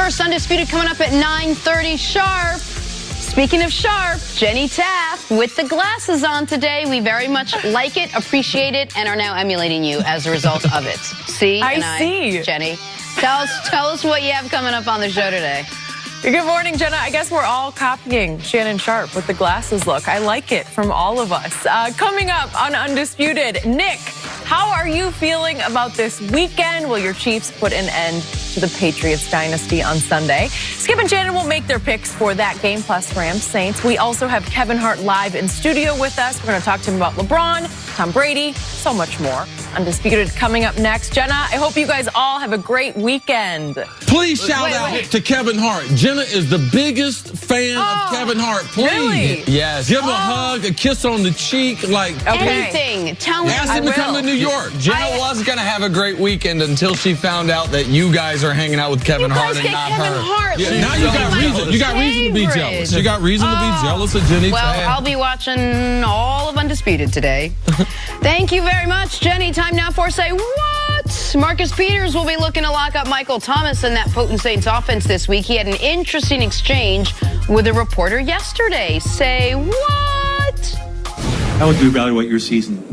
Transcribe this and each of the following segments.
first. Undisputed coming up at 9:30 sharp. Speaking of sharp, Jenny Taft with the glasses on today. We very much like it, appreciate it, and are now emulating you as a result of it. I see. Jenny, tell us what you have coming up on the show today. Good morning, Jenna. I guess we're all copying Shannon Sharp with the glasses look. I like it from all of us. Coming up on Undisputed, Nick, how are you feeling about this weekend? Will your Chiefs put an end to the Patriots dynasty on Sunday? Skip and Shannon will make their picks for that game, plus Rams Saints. We also have Kevin Hart live in studio with us. We're going to talk to him about LeBron, Tom Brady, so much more. Undisputed coming up next. Jenna, I hope you guys all have a great weekend. Please shout out to Kevin Hart. Jenna is the biggest fan of Kevin Hart. Please. Really? Yes. Give him a hug, a kiss on the cheek. Anything. Tell me. Ask him to come to New York. Jenna was going to have a great weekend until she found out that you guys are hanging out with Kevin Hart and not her. Yeah, now you got reason. You got reason to be jealous. You got reason to be jealous of Jenny. Well, I'll be watching all of Undisputed today. Thank you very much, Jenny. Time now for Say What? Marcus Peters will be looking to lock up Michael Thomas in that potent Saints offense this week. He had an interesting exchange with a reporter yesterday. Say what? How would you evaluate your season?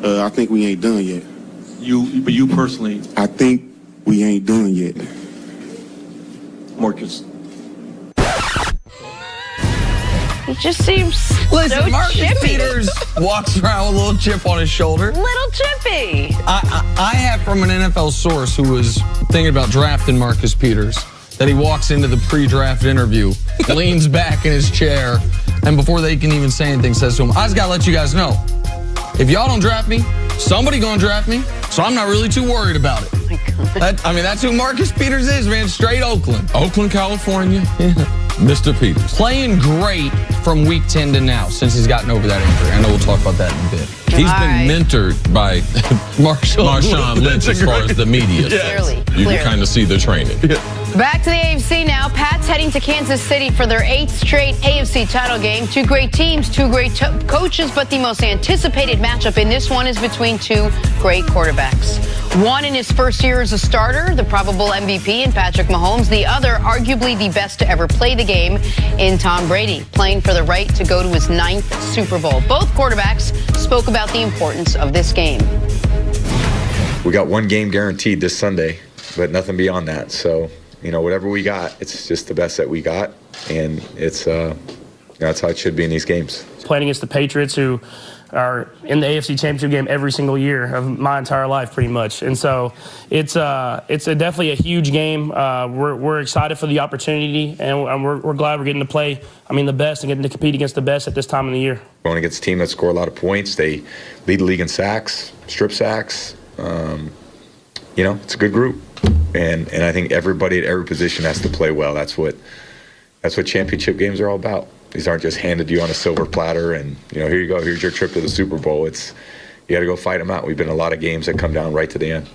I think we ain't done yet. But you personally? I think we ain't done yet. Marcus. He just seems so Marcus chippy. Peters walks around with a little chip on his shoulder. Little chippy. I have from an NFL source who was thinking about drafting Marcus Peters that he walks into the pre-draft interview, leans back in his chair, and before they can even say anything, says to him, I just got to let you guys know, if y'all don't draft me, somebody going to draft me, so I'm not really too worried about it. Oh my God. That's who Marcus Peters is, man. Straight Oakland. Oakland, California. Mr. Peters. Playing great from week 10 to now since he's gotten over that injury. I know we'll talk about that in a bit. He's been mentored by Marshawn Lynch as far as the media. Clearly. You can kind of see the training. Back to the AFC now. Pats heading to Kansas City for their 8th straight AFC title game. Two great teams, two great coaches, but the most anticipated matchup in this one is between two great quarterbacks. One in his first year as a starter, the probable MVP in Patrick Mahomes. The other, arguably the best to ever play the game in Tom Brady, playing for the right to go to his 9th Super Bowl. Both quarterbacks spoke about the importance of this game. We got one game guaranteed this Sunday, but nothing beyond that. So, whatever we got, it's just the best that we got, and it's that's how it should be in these games. Playing against the Patriots, who are in the AFC Championship game every single year of my entire life, pretty much, and so it's definitely a huge game. We're excited for the opportunity, and we're glad we're getting to play. The best, and getting to compete against the best at this time of the year. Going against a team that score a lot of points, they lead the league in sacks, strip sacks. It's a good group. And I think everybody at every position has to play well. That's what championship games are all about. These aren't just handed to you on a silver platter and, here you go, here's your trip to the Super Bowl. You got to go fight them out. We've been in a lot of games that come down right to the end.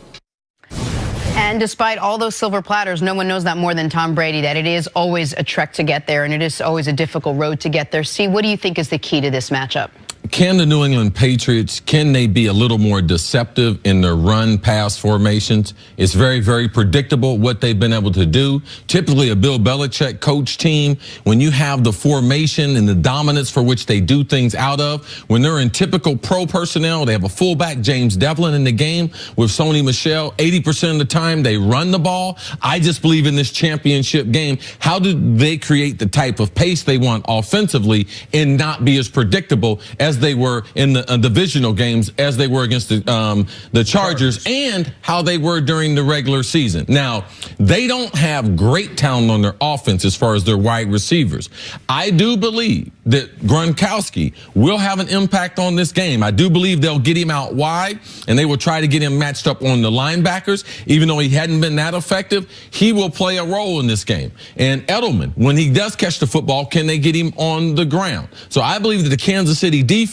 And despite all those silver platters, no one knows that more than Tom Brady, that it is always a trek to get there, and it is always a difficult road to get there. See, what do you think is the key to this matchup? Can the New England Patriots, can they be a little more deceptive in their run-pass formations? It's very, very predictable what they've been able to do. Typically a Bill Belichick coach team, when you have the formation and the dominance for which they do things out of, when they're in typical pro personnel, they have a fullback, James Devlin, in the game with Sony Michel. 80% of the time they run the ball. I just believe in this championship game, how do they create the type of pace they want offensively and not be as predictable as they were in the divisional games, as they were against the Chargers, and how they were during the regular season. Now, they don't have great talent on their offense as far as their wide receivers. I do believe that Gronkowski will have an impact on this game. I do believe they'll get him out wide, and they will try to get him matched up on the linebackers. Even though he hadn't been that effective, he will play a role in this game. And Edelman, when he does catch the football, can they get him on the ground? So I believe that the Kansas City defense,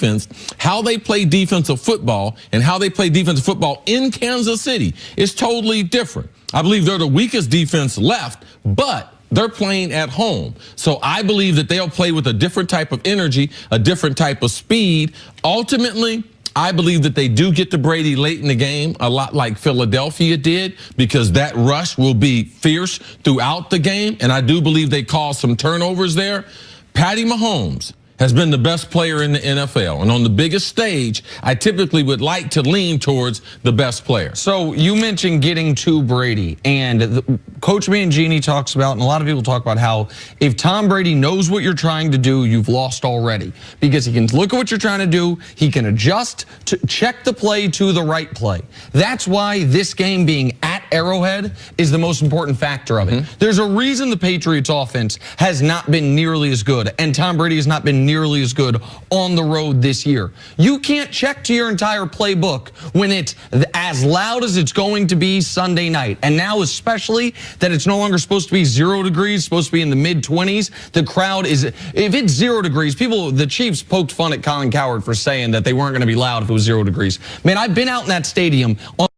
how they play defensive football and how they play defensive football in Kansas City is totally different. I believe they're the weakest defense left, but they're playing at home. So I believe that they'll play with a different type of energy, a different type of speed. Ultimately, I believe that they do get to Brady late in the game, a lot like Philadelphia did, because that rush will be fierce throughout the game. And I do believe they cause some turnovers there. Patty Mahomes has been the best player in the NFL. And on the biggest stage, I typically would like to lean towards the best player. So you mentioned getting to Brady, and Coach Mangini talks about, and a lot of people talk about how if Tom Brady knows what you're trying to do, you've lost already. Because he can look at what you're trying to do, he can adjust to check the play to the right play. That's why this game being at Arrowhead is the most important factor of it. There's a reason the Patriots offense has not been nearly as good, and Tom Brady has not been nearly as good on the road this year. You can't check to your entire playbook when it's as loud as it's going to be Sunday night. And now especially that it's no longer supposed to be 0 degrees, supposed to be in the mid-20s. The crowd is, if it's 0 degrees, the Chiefs poked fun at Colin Cowherd for saying that they weren't going to be loud if it was 0 degrees. Man, I've been out in that stadium on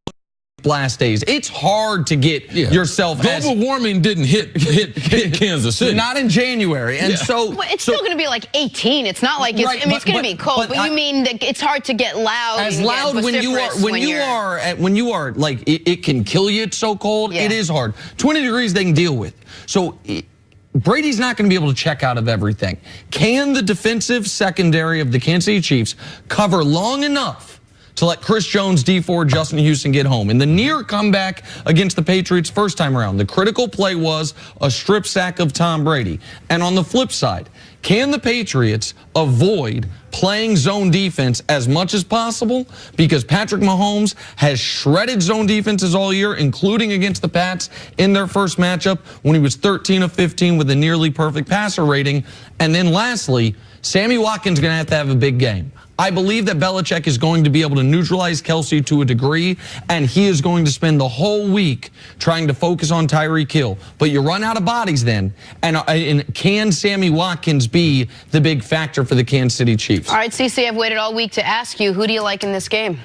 blast days. It's hard to get yourself. Global warming didn't hit Kansas City. Not in January. And so it's still going to be like 18. It's not like it's, right, I mean, it's going to be cold, but you mean that it's hard to get loud. As loud when you are like it can kill you. It's so cold. It is hard. 20 degrees they can deal with. So Brady's not going to be able to check out of everything. Can the defensive secondary of the Kansas City Chiefs cover long enough to let Chris Jones, D Ford, Justin Houston get home? In the near comeback against the Patriots first time around, the critical play was a strip sack of Tom Brady. And on the flip side, can the Patriots avoid playing zone defense as much as possible? Because Patrick Mahomes has shredded zone defenses all year, including against the Pats in their first matchup when he was 13 of 15 with a nearly perfect passer rating. And then lastly, Sammy Watkins is going to have a big game. I believe that Belichick is going to be able to neutralize Kelsey to a degree, and he is going to spend the whole week trying to focus on Tyreek Hill. But you run out of bodies then, and can Sammy Watkins be the big factor for the Kansas City Chiefs? All right, CC, I've waited all week to ask you, who do you like in this game?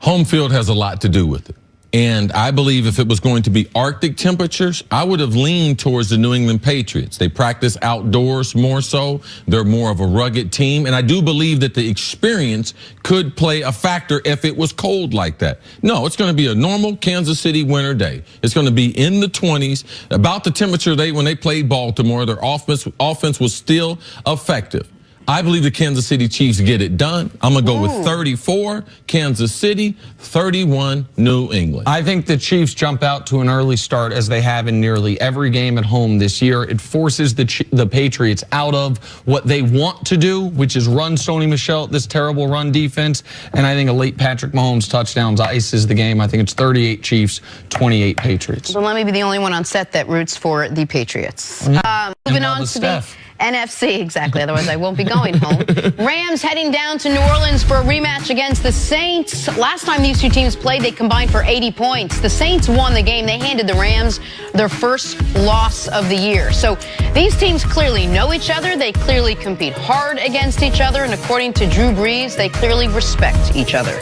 Home field has a lot to do with it. And I believe if it was going to be Arctic temperatures, I would have leaned towards the New England Patriots. They practice outdoors more so. They're more of a rugged team. And I do believe that the experience could play a factor if it was cold like that. No, it's going to be a normal Kansas City winter day. It's going to be in the 20s, about the temperature when they played Baltimore. Their offense was still effective. I believe the Kansas City Chiefs get it done. I'm going to go with 34, Kansas City, 31, New England. I think the Chiefs jump out to an early start as they have in nearly every game at home this year. It forces the Patriots out of what they want to do, which is run Sony Michel, this terrible run defense. And I think a late Patrick Mahomes touchdowns ices the game. I think it's 38 Chiefs, 28 Patriots. Well, let me be the only one on set that roots for the Patriots. Moving on to the NFC, exactly. Otherwise, I won't be going home. Rams heading down to New Orleans for a rematch against the Saints. Last time these two teams played, they combined for 80 points. The Saints won the game. They handed the Rams their first loss of the year. So these teams clearly know each other. They clearly compete hard against each other. And according to Drew Brees, they clearly respect each other.